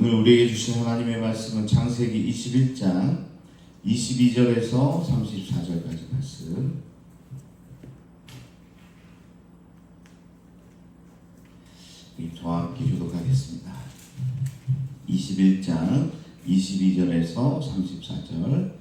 오늘 우리에게 주신 하나님의 말씀은 창세기 21장 22절에서 34절까지 말씀. 저와 함께 교독하겠습니다. 21장 22절에서 34절.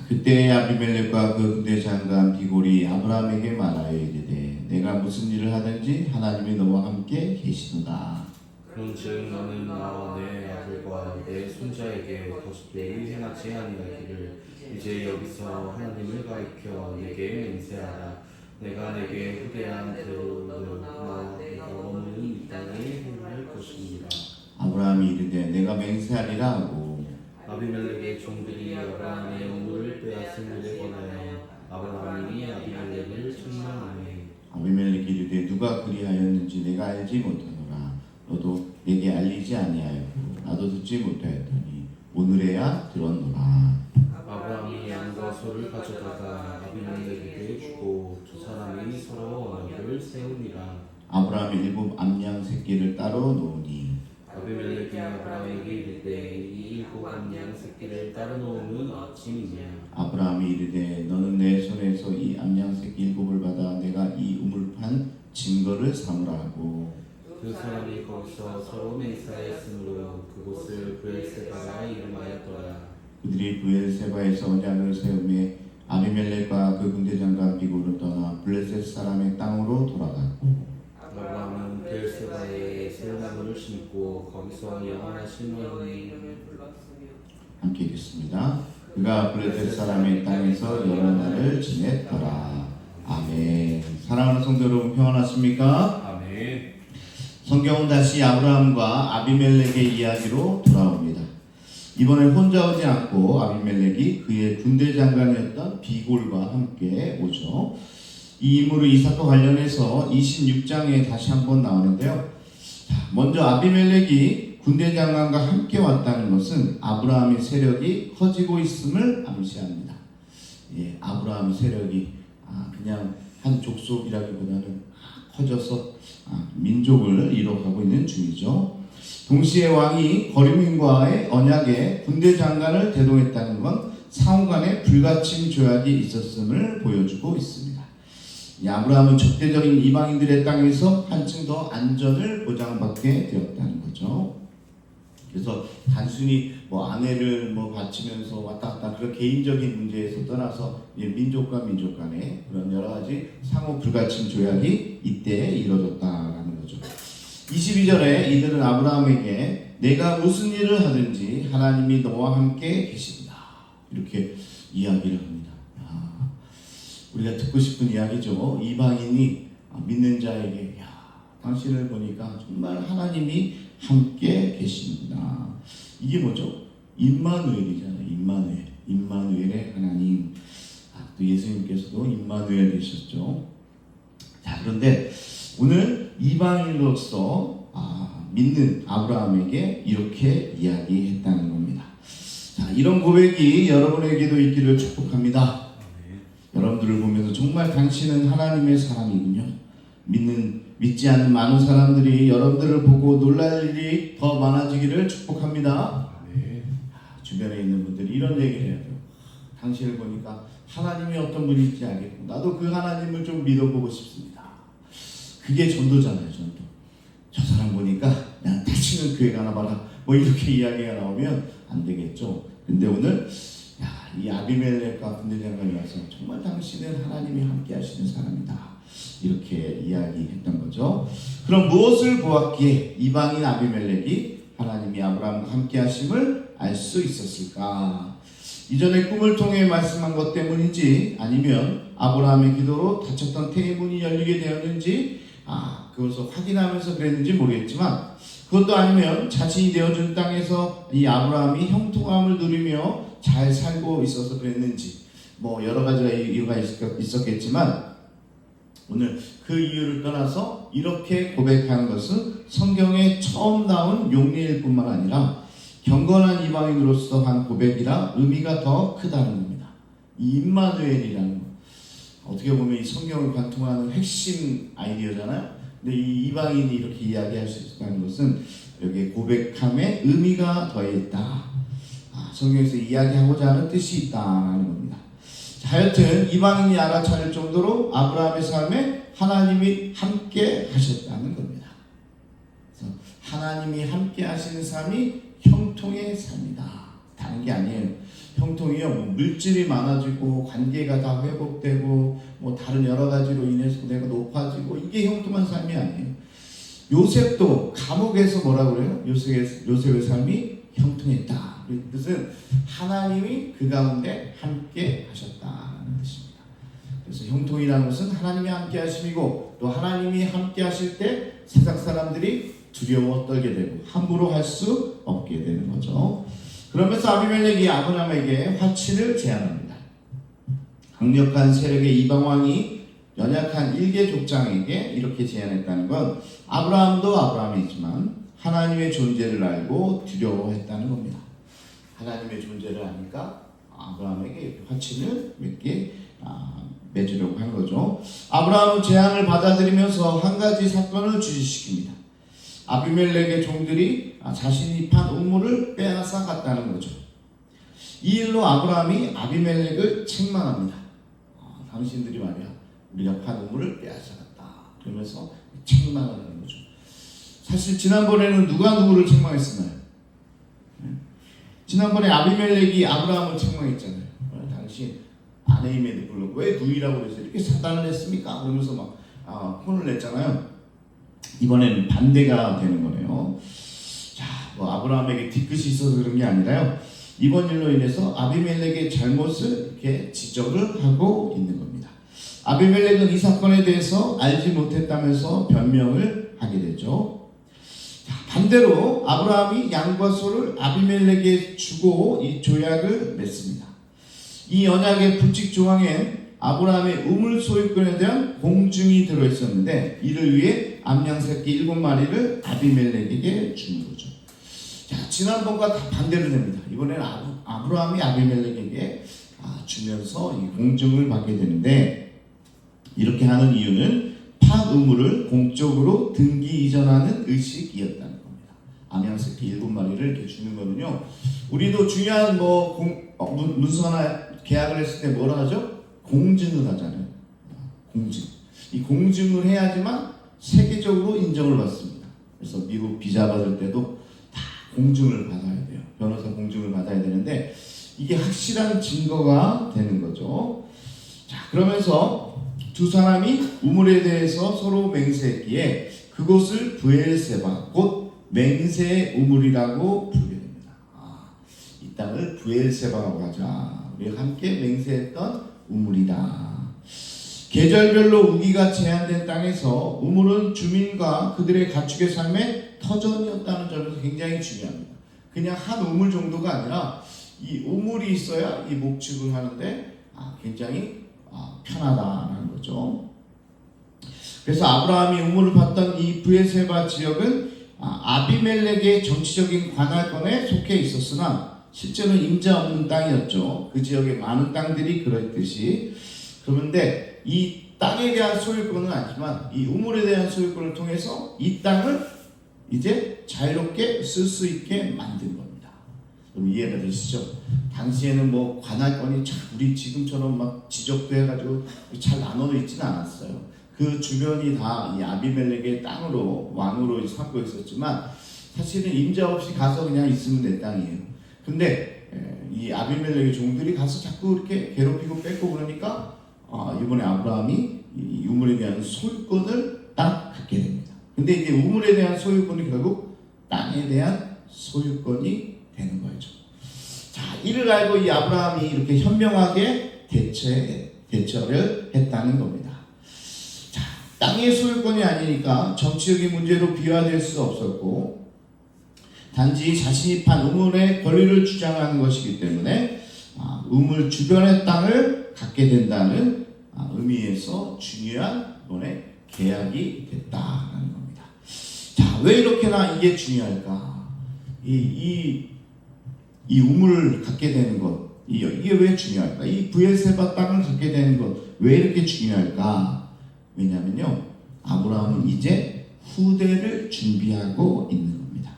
그때 아비멜렉과 그 군대 장관 비골이 아브라함에게 말하여 이르되 내가 무슨 일을 하든지 하나님이 너와 함께 계시도다. 그런즉 너는 나와 내 아들과 내 손자에게 거짓되이 행하지 아니하기를 이제 여기서 하나님을 가리켜 내게 맹세하라. 내가 내게 후대한 대로 너와 내가 머무는 이 땅에 행할 것입니다. 아브라함이 이르되 내가 맹세하리라 하고 아비멜렉의 종들이 아브라함의 우물을 빼앗은 일에 관하여 아브라함이 아비멜렉을 책망하매 아비멜렉이 이르되 누가 그리하였는지 내가 알지 못하노라. 너도 내게 알리지 아니하였고 나도 듣지 못하였더니 오늘에야 들었노라. 아브라함이 양과 소를 가져다가 아비멜렉에게 주고 두 사람이 서로 언약을 세우니라. 아브라함이 일곱 암양 새끼를 따로 놓으니 아비멜렉이 아브라함에게 이르되 이 일곱 암양 새끼를 따로 놓으면 어찌미냐. 아브라함이 이르되 너는 내 손에서 이 암양 새끼 일곱을 받아 내가 이 우물판 증거를 삼으라 하고 그 사람이 거기서 서로 맹세하였으므로 그곳을 브엘세바라 이름하였더라. 그들이 브엘세바에서 언약을 세우매 아비멜렉과 그 군대 장관 비골을 떠나 블레셋 사람의 땅으로 돌아갔고 아브라함은 브엘세바에 새나무를 심고 거기서 영원하신 여호와의 이름을 불렀으며. 함께 읽겠습니다. 그가 블레셋 사람의 땅에서 여러 날을 지냈더라. 아멘. 사랑하는 성도 여러분 평안하십니까? 아멘. 성경은 다시 아브라함과 아비멜렉의 이야기로 돌아옵니다. 이번에 혼자 오지 않고 아비멜렉이 그의 군대 장관이었던 비골과 함께 오죠. 이 인물은 이 사건과 관련해서 26장에 다시 한번 나오는데요. 먼저 아비멜렉이 군대 장관과 함께 왔다는 것은 아브라함의 세력이 커지고 있음을 암시합니다. 아브라함의 세력이 그냥 한 족속이라기보다는 커져서 민족을 이뤄가고 있는 중이죠. 동시에 왕이 거류민과의 언약에 군대 장관을 대동했다는 건 상호 간의 불가침 조약이 있었음을 보여주고 있습니다. 아브라함은 적대적인 이방인들의 땅에서 한층 더 안전을 보장받게 되었다는 거죠. 그래서 단순히 아내를 바치면서 왔다 갔다 그런 개인적인 문제에서 떠나서 민족과 민족 간의 그런 여러 가지 상호 불가침 조약이 이때 이루어졌다라는 거죠. 22절에 이들은 아브라함에게 내가 무슨 일을 하든지 하나님이 너와 함께 계신다 이렇게 이야기를 합니다. 우리가 듣고 싶은 이야기죠. 이방인이 믿는 자에게 당신을 보니까 정말 하나님이 함께 계십니다. 이게 뭐죠? 임마누엘이잖아요. 임마누엘의 하나님. 또 예수님께서도 임마누엘 되셨죠. 그런데 오늘 이방인으로서 믿는 아브라함에게 이렇게 이야기했다는 겁니다. 이런 고백이 여러분에게도 있기를 축복합니다. 여러분들을 보면서 정말 당신은 하나님의 사람이군요. 믿지 않는 많은 사람들이 여러분들을 보고 놀랄 일이 더 많아지기를 축복합니다. 주변에 있는 분들이 이런 얘기를 해요. 당신을 보니까 하나님이 어떤 분인지 알겠고 나도 그 하나님을 좀 믿어보고 싶습니다. 그게 전도잖아요. 전도. 저 사람 보니까 야, 다시는 교회 가나 봐라. 이렇게 이야기가 나오면 안 되겠죠. 근데 오늘 이 아비멜렉과 군대 장관이 와서 정말 당신은 하나님이 함께 하시는 사람이다. 이렇게 이야기했던 거죠. 그럼 무엇을 보았기에 이방인 아비멜렉이 하나님이 아브라함과 함께 하심을 알 수 있었을까? 이전에 꿈을 통해 말씀한 것 때문인지 아니면 아브라함의 기도로 닫혔던 태문이 열리게 되었는지 그것을 확인하면서 그랬는지 모르겠지만 그것도 아니면 자신이 내어준 땅에서 이 아브라함이 형통함을 누리며 잘 살고 있어서 그랬는지 여러 가지가 이유가 있었겠지만 오늘 그 이유를 떠나서 이렇게 고백하는 것은 성경에 처음 나온 용례일 뿐만 아니라 경건한 이방인으로서 한 고백이라 의미가 더 크다는 겁니다. 이 임마누엘이라는 것. 어떻게 보면 이 성경을 관통하는 핵심 아이디어잖아요. 근데 이 이방인이 이렇게 이야기할 수 있다는 것은 여기에 고백함의 의미가 더해있다. 성경에서 이야기하고자 하는 뜻이 있다라는 겁니다. 자, 하여튼 이방인이 알아차릴 정도로 아브라함의 삶에 하나님이 함께 하셨다는 겁니다. 그래서 하나님이 함께 하시는 삶이 형통의 삶이다. 다른 게 아니에요. 형통이요, 뭐 물질이 많아지고 관계가 다 회복되고 뭐 다른 여러 가지로 인해서 내가 높아지고 이게 형통한 삶이 아니에요. 요셉도 감옥에서 뭐라고 그래요? 요셉의 삶이 형통했다. 그 뜻은 하나님이 그 가운데 함께 하셨다는 뜻입니다. 그래서 형통이라는 것은 하나님이 함께 하심이고, 또 하나님이 함께 하실 때 세상 사람들이 두려워 떨게 되고 함부로 할 수 없게 되는 거죠. 그러면서 아비멜렉이 아브라함에게 화친을 제안합니다. 강력한 세력의 이방왕이 연약한 일개 족장에게 이렇게 제안했다는 건 아브라함도 아브라함이지만 하나님의 존재를 알고 두려워했다는 겁니다. 하나님의 존재를 아니까 아브라함에게 화친을 몇 개 맺으려고 한 거죠. 아브라함은 제안을 받아들이면서 한 가지 사건을 주시시킵니다. 아비멜렉의 종들이 자신이 판 우물을 빼앗아 갔다는 거죠. 이 일로 아브라함이 아비멜렉을 책망합니다. 당신들이 말이야, 우리가 판 우물을 빼앗아 갔다. 그러면서 책망을 하는 거죠. 사실 지난번에는 누가 누구를 책망했었나요? 지난번에 아비멜렉이 아브라함을 책망했잖아요. 당신 아내임에도 불구하고 왜 누이라고 그래서 이렇게 사단을 했습니까? 그러면서 막 혼을 냈잖아요. 이번에는 반대가 되는 거네요. 자, 뭐 아브라함에게 뒤끝이 있어서 그런 게 아니라요. 이번 일로 인해서 아비멜렉의 잘못을 이렇게 지적을 하고 있는 겁니다. 아비멜렉은 이 사건에 대해서 알지 못했다면서 변명을 하게 되죠. 자, 반대로 아브라함이 양과 소를 아비멜렉에게 주고 이 조약을 맺습니다. 이 언약의 불칙 조항엔 아브라함의 우물 소유권에 대한 공증이 들어있었는데 이를 위해 암양새끼 7마리를 아비멜렉에게 주는 거죠. 자, 지난번과 다 반대로 됩니다. 이번에는 아브라함이 아비멜렉에게 주면서 이 공증을 받게 되는데, 이렇게 하는 이유는 판 우물을 공적으로 등기 이전하는 의식이었다는 겁니다. 암양새끼 7마리를 이렇게 주는 거는요, 우리도 중요한 문서나 계약을 했을 때 뭐라 하죠? 공증을 하잖아요. 공증. 이 공증을 해야지만 세계적으로 인정을 받습니다. 그래서 미국 비자 받을 때도 다 공증을 받아야 돼요. 변호사 공증을 받아야 되는데 이게 확실한 증거가 되는 거죠. 자, 그러면서 두 사람이 우물에 대해서 서로 맹세했기에 그곳을 브엘세바, 곧 맹세의 우물이라고 부르게 됩니다. 이 땅을 브엘세바라고 하자. 우리가 함께 맹세했던 우물이다. 계절별로 우기가 제한된 땅에서 우물은 주민과 그들의 가축의 삶의 터전이었다는 점에서 굉장히 중요합니다. 그냥 한 우물 정도가 아니라 이 우물이 있어야 이 목축을 하는데 굉장히 편하다는 거죠. 그래서 아브라함이 우물을 봤던 이 브에세바 지역은 아비멜렉의 정치적인 관할권에 속해 있었으나 실제로는 임자 없는 땅이었죠. 그 지역에 많은 땅들이 그랬듯이. 그런데 이 땅에 대한 소유권은 아니지만 이 우물에 대한 소유권을 통해서 이 땅을 이제 자유롭게 쓸 수 있게 만든 겁니다. 그럼 이해가 되시죠? 당시에는 뭐 관할권이 우리 지금처럼 막 지적도 해가지고 잘 나눠져 있지는 않았어요. 그 주변이 다 이 아비멜렉의 땅으로 왕으로 삼고 있었지만 사실은 임자 없이 가서 그냥 있으면 내 땅이에요. 근데 이 아비멜렉의 종들이 가서 자꾸 이렇게 괴롭히고 뺏고 그러니까 이번에 아브라함이 이 우물에 대한 소유권을 딱 갖게 됩니다. 근데 이제 우물에 대한 소유권이 결국 땅에 대한 소유권이 되는 거죠. 자, 이를 알고 이 아브라함이 이렇게 현명하게 대처를 했다는 겁니다. 자, 땅의 소유권이 아니니까 정치적인 문제로 비화될 수 없었고, 단지 자신이 판 우물의 권리를 주장하는 것이기 때문에 우물 주변의 땅을 갖게 된다는 의미에서 중요한 이번에 계약이 됐다는 겁니다. 자, 왜 이렇게나 이게 중요할까? 이 우물을 갖게 되는 것, 이게 왜 중요할까? 이 브엘세바 땅을 갖게 되는 것, 왜 이렇게 중요할까? 왜냐면요, 아브라함은 이제 후대를 준비하고 있는 겁니다.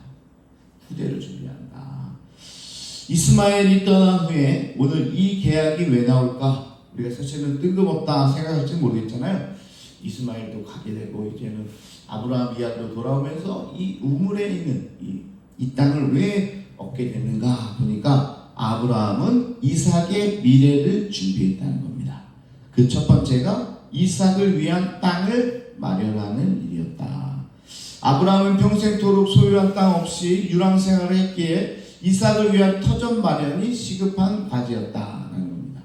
후대를 준비한다. 이스마엘이 떠난 후에 오늘 이 계약이 왜 나올까? 우리가 사실은 뜬금없다 생각할지 모르겠잖아요. 이스마엘도 가게 되고 이제는 아브라함 이야기로 돌아오면서 이 우물에 있는 이 땅을 왜 얻게 됐는가 보니까 아브라함은 이삭의 미래를 준비했다는 겁니다. 그 첫 번째가 이삭을 위한 땅을 마련하는 일이었다. 아브라함은 평생토록 소유한 땅 없이 유랑 생활을 했기에 이삭을 위한 터전 마련이 시급한 과제였다는 겁니다.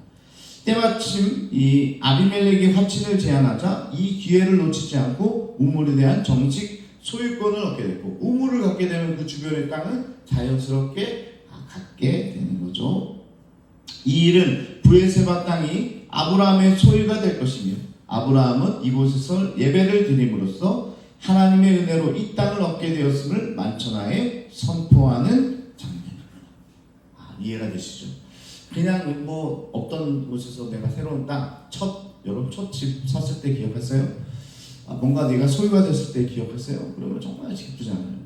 때마침 이 아비멜렉이 화친을 제안하자 이 기회를 놓치지 않고 우물에 대한 정식 소유권을 얻게 됐고, 우물을 갖게 되면 그 주변의 땅은 자연스럽게 갖게 되는 거죠. 이 일은 브엘세바 땅이 아브라함의 소유가 될 것이며, 아브라함은 이곳에서 예배를 드림으로써 하나님의 은혜로 이 땅을 얻게 되었음을 만천하에 선포하는 장면입니다. 이해가 되시죠? 그냥 뭐 없던 곳에서 내가 새로운 땅, 여러분 첫 집 샀을 때 기억하세요? 뭔가 내가 소유가 됐을 때 기억하세요? 그러면 정말 기쁘잖아요.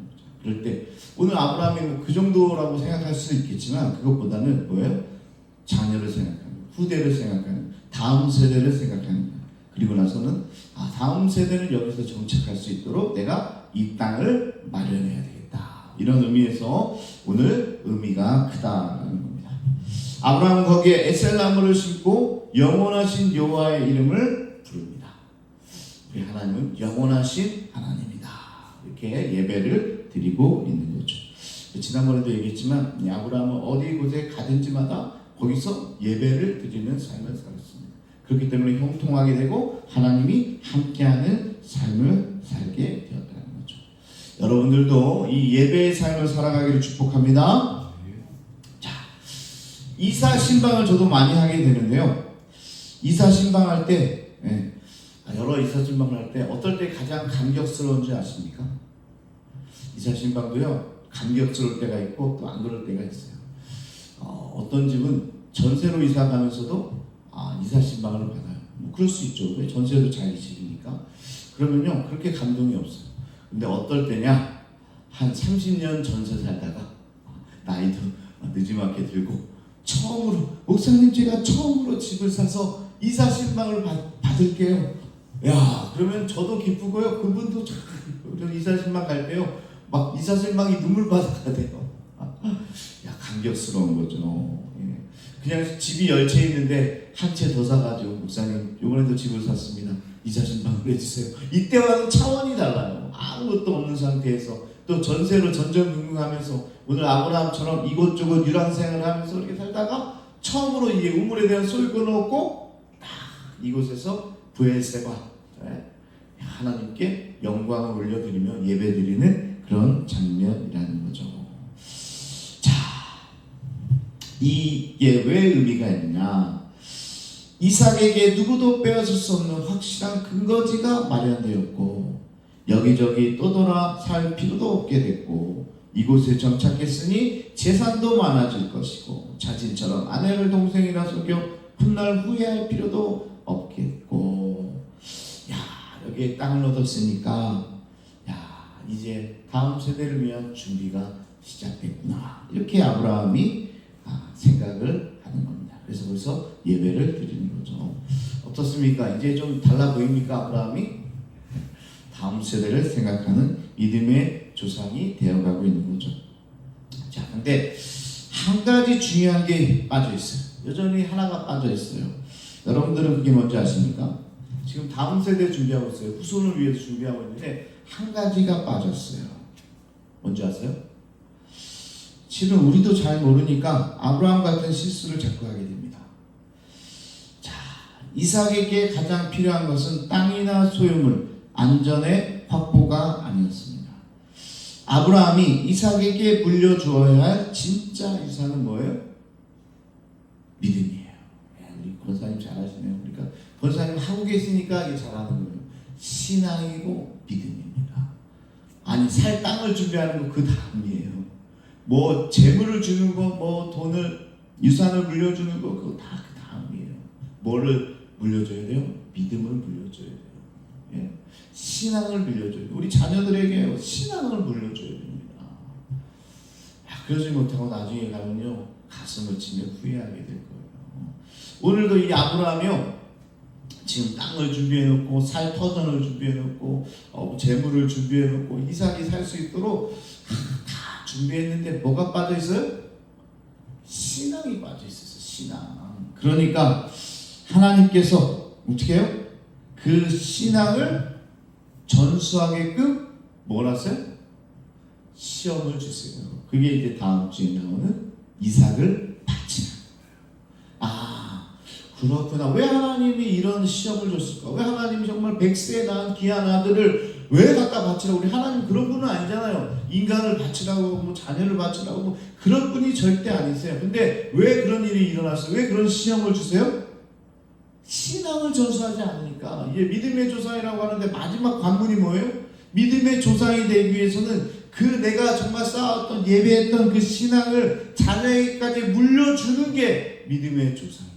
그럴 때 오늘 아브라함이 뭐 그 정도라고 생각할 수 있겠지만, 그것보다는 뭐예요? 자녀를 생각하는, 후대를 생각하는, 다음 세대를 생각하는 거예요. 그리고 나서는 다음 세대는 여기서 정착할 수 있도록 내가 이 땅을 마련해야 되겠다. 이런 의미에서 오늘 의미가 크다는 겁니다. 아브라함은 거기에 에셀나무를 심고 영원하신 여호와의 이름을 부릅니다. 우리 하나님은 영원하신 하나님이다. 이렇게 예배를 드리고 있는 거죠. 지난번에도 얘기했지만 아브라함은 어디 곳에 가든지마다 거기서 예배를 드리는 삶을 살았습니다. 그렇기 때문에 형통하게 되고 하나님이 함께하는 삶을 살게 되었다는 거죠. 여러분들도 이 예배의 삶을 살아가기를 축복합니다. 자, 이사 신방을 저도 많이 하게 되는데요. 이사 신방할 때, 여러 이사 신방을 할 때 어떨 때 가장 감격스러운지 아십니까? 이사 신방도요, 감격스러울 때가 있고 또 안 그럴 때가 있어요. 어떤 집은 전세로 이사 가면서도 이사 신방을 받아요. 뭐 그럴 수 있죠. 왜? 전세도 자기 집이니까. 그러면요, 그렇게 감동이 없어요. 근데 어떨 때냐, 한 30년 전세 살다가 나이도 늦지막히 들고 처음으로, 목사님 제가 처음으로 집을 사서 이사 신방을 받을게요. 야, 그러면 저도 기쁘고요, 그분도 참 이사 신방 갈 때요, 막 이사 신방이 눈물 바다가 돼요. 야, 감격스러운 거죠. 그냥 집이 10채 있는데 한 채 더 사가지고, 목사님 이번에도 집을 샀습니다, 이사 신방을 해주세요. 이때와는 차원이 달라요. 아무것도 없는 상태에서 또 전세로 전전긍긍하면서 오늘 아브라함처럼 이곳저곳 유랑생활을 하면서 이렇게 살다가 처음으로 이 우물에 대한 소유권을 얻고 딱 이곳에서 브엘세바, 하나님께 영광을 올려드리며 예배드리는 그런 장면이라는 거죠. 자, 이게 왜 의미가 있느냐? 이삭에게 누구도 빼앗을 수 없는 확실한 근거지가 마련되었고, 여기저기 떠돌아 살 필요도 없게 됐고, 이곳에 정착했으니 재산도 많아질 것이고, 자신처럼 아내를 동생이라 속여 훗날 후회할 필요도 없겠고, 여기에 땅을 얻었으니까 이제 다음 세대를 위한 준비가 시작됐구나, 이렇게 아브라함이 생각을 하는 겁니다. 그래서 벌써 예배를 드리는 거죠. 어떻습니까? 이제 좀 달라 보입니까? 아브라함이 다음 세대를 생각하는 믿음의 조상이 되어가고 있는 거죠. 자, 근데 한 가지 중요한 게 빠져 있어요. 여전히 하나가 빠져 있어요. 여러분들은 그게 뭔지 아십니까? 지금 다음 세대 준비하고 있어요. 후손을 위해서 준비하고 있는데 한 가지가 빠졌어요. 뭔지 아세요? 실은 우리도 잘 모르니까 아브라함 같은 실수를 자꾸 하게 됩니다. 자, 이삭에게 가장 필요한 것은 땅이나 소유물, 안전의 확보가 아니었습니다. 아브라함이 이삭에게 물려주어야 할 진짜 유산은 뭐예요? 믿음이에요. 우리 권사님 잘하시네요. 그러니까 권사님 하고 계시니까 이게 잘하는 거예요. 신앙이고 믿음입니다. 아니, 살 땅을 준비하는 거 그 다음이에요. 뭐 재물을 주는 거, 뭐 돈을, 유산을 물려주는 거, 그거 다 그 다음이에요. 뭐를 물려줘야 돼요? 믿음을 물려줘야 돼요. 예? 신앙을 물려줘야 돼요. 우리 자녀들에게 신앙을 물려줘야 됩니다. 그러지 못하고 나중에 가면요 가슴을 치며 후회하게 될 거예요. 오늘도 이 아브라함이요 지금 땅을 준비해 놓고 살 터전을 준비해 놓고 재물을 준비해 놓고 이삭이 살 수 있도록 다 준비했는데 뭐가 빠져 있어요? 신앙이 빠져 있었어요. 신앙. 그러니까 하나님께서 어떻게 해요? 그 신앙을 전수하게끔 뭘 하세요? 시험을 주세요. 그게 이제 다음 주에 나오는 이삭을 바치는 거예요. 아, 그렇구나. 왜 하나님이 이런 시험을 줬을까? 왜 하나님이 정말 100세에 낳은 귀한 아들을 왜 갖다 바치라고? 우리 하나님 그런 분은 아니잖아요. 인간을 바치라고 뭐 자녀를 바치라고 뭐 그런 분이 절대 아니세요. 근데 왜 그런 일이 일어났어요? 왜 그런 시험을 주세요? 신앙을 전수하지 않으니까. 이게 믿음의 조상이라고 하는데 마지막 관문이 뭐예요? 믿음의 조상이 되기 위해서는 그 내가 정말 쌓았던 예배했던 그 신앙을 자녀에게까지 물려주는 게 믿음의 조상이에요.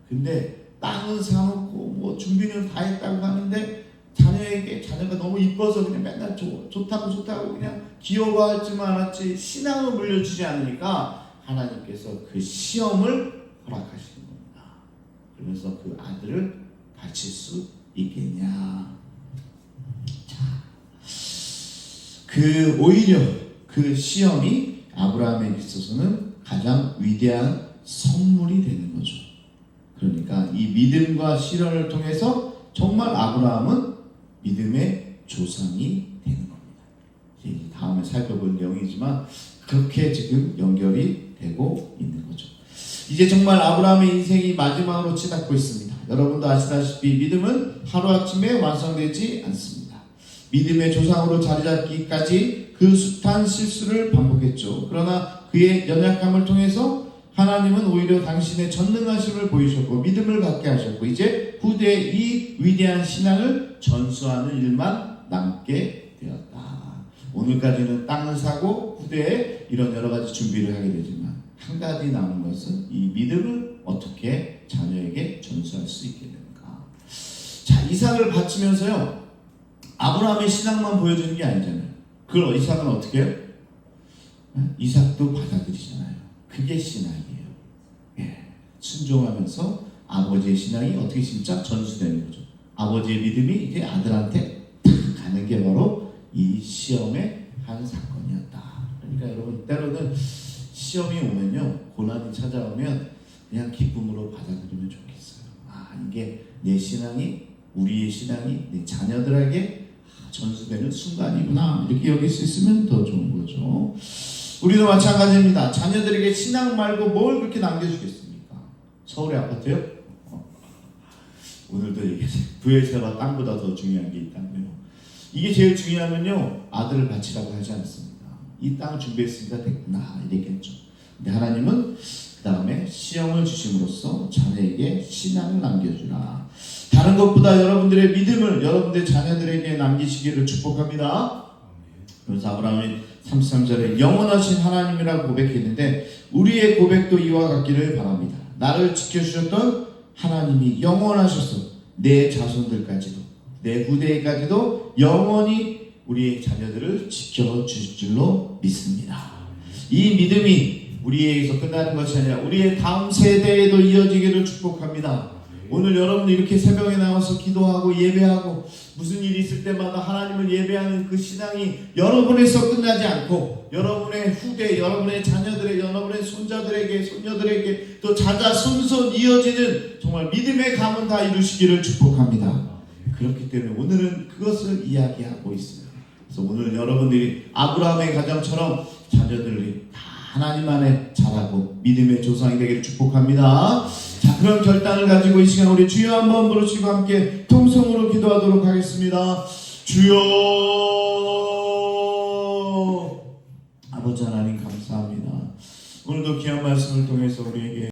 근데 땅은 사놓고 뭐 준비는 다 했다고 하는데 자녀에게 자녀가 너무 이뻐서 그냥 맨날 좋다고 그냥 귀여워하지만 않았지 신앙을 물려주지 않으니까 하나님께서 그 시험을 허락하시는 겁니다. 그래서 그 아들을 바칠 수 있겠냐. 오히려 그 시험이 아브라함에게 있어서는 가장 위대한 선물이 되는 거죠. 그러니까 이 믿음과 실현을 통해서 정말 아브라함은 믿음의 조상이 되는 겁니다. 이제 다음에 살펴볼 내용이지만 그렇게 지금 연결이 되고 있는 거죠. 이제 정말 아브라함의 인생이 마지막으로 치닫고 있습니다. 여러분도 아시다시피 믿음은 하루아침에 완성되지 않습니다. 믿음의 조상으로 자리잡기까지 그 숱한 실수를 반복했죠. 그러나 그의 연약함을 통해서 하나님은 오히려 당신의 전능하심을 보이셨고 믿음을 갖게 하셨고 이제 후대에 이 위대한 신앙을 전수하는 일만 남게 되었다. 오늘까지는 땅을 사고 후대에 이런 여러 가지 준비를 하게 되지만 한 가지 남은 것은 이 믿음을 어떻게 자녀에게 전수할 수 있게 되는가. 자, 이삭을 바치면서요 아브라함의 신앙만 보여주는 게 아니잖아요. 그럼 이삭은 어떻게 해요? 이삭도 받아들이잖아요. 그게 신앙이에요. 예. 순종하면서 아버지의 신앙이 어떻게 진짜 전수되는 거죠. 아버지의 믿음이 이제 아들한테 탁 가는 게 바로 이 시험의 한 사건이었다. 그러니까 여러분 때로는 시험이 오면요 고난이 찾아오면 그냥 기쁨으로 받아들이면 좋겠어요. 아 이게 내 신앙이 우리의 신앙이 내 자녀들에게 전수되는 순간이구나 이렇게 여길 수 있으면 더 좋은 거죠. 우리도 마찬가지입니다. 자녀들에게 신앙 말고 뭘 그렇게 남겨주겠습니까? 서울의 아파트요? 오늘도 얘기했어요. 부여세가 땅보다 더 중요한 게 있다고요. 이게 제일 중요하면요 아들을 바치라고 하지 않습니다. 이 땅 준비했으니까 됐구나 이랬겠죠. 근데 하나님은 그 다음에 시험을 주심으로써 자녀에게 신앙을 남겨주라. 다른 것보다 여러분들의 믿음을 여러분들의 자녀들에게 남기시기를 축복합니다. 그래서 아브라함이 33절에 영원하신 하나님이라고 고백했는데 우리의 고백도 이와 같기를 바랍니다. 나를 지켜주셨던 하나님이 영원하셔서 내 자손들까지도 내 후대까지도 영원히 우리의 자녀들을 지켜주실 줄로 믿습니다. 이 믿음이 우리에게서 끝나는 것이 아니라 우리의 다음 세대에도 이어지기를 축복합니다. 오늘 여러분들 이렇게 새벽에 나와서 기도하고 예배하고 무슨 일이 있을 때마다 하나님을 예배하는 그 신앙이 여러분에서 끝나지 않고 여러분의 후대, 여러분의 자녀들에게, 여러분의 손자들에게, 손녀들에게 또 자자손손 이어지는 정말 믿음의 가문 다 이루시기를 축복합니다. 그렇기 때문에 오늘은 그것을 이야기하고 있어요. 그래서 오늘 여러분들이 아브라함의 가정처럼 자녀들이 다 하나님 안에 자라고 믿음의 조상이 되기를 축복합니다. 자, 그런 결단을 가지고 이 시간 우리 주여 한번 부르시고 함께 통성으로 기도하도록 하겠습니다. 주여. 아버지 하나님 감사합니다. 오늘도 귀한 말씀을 통해서 우리에게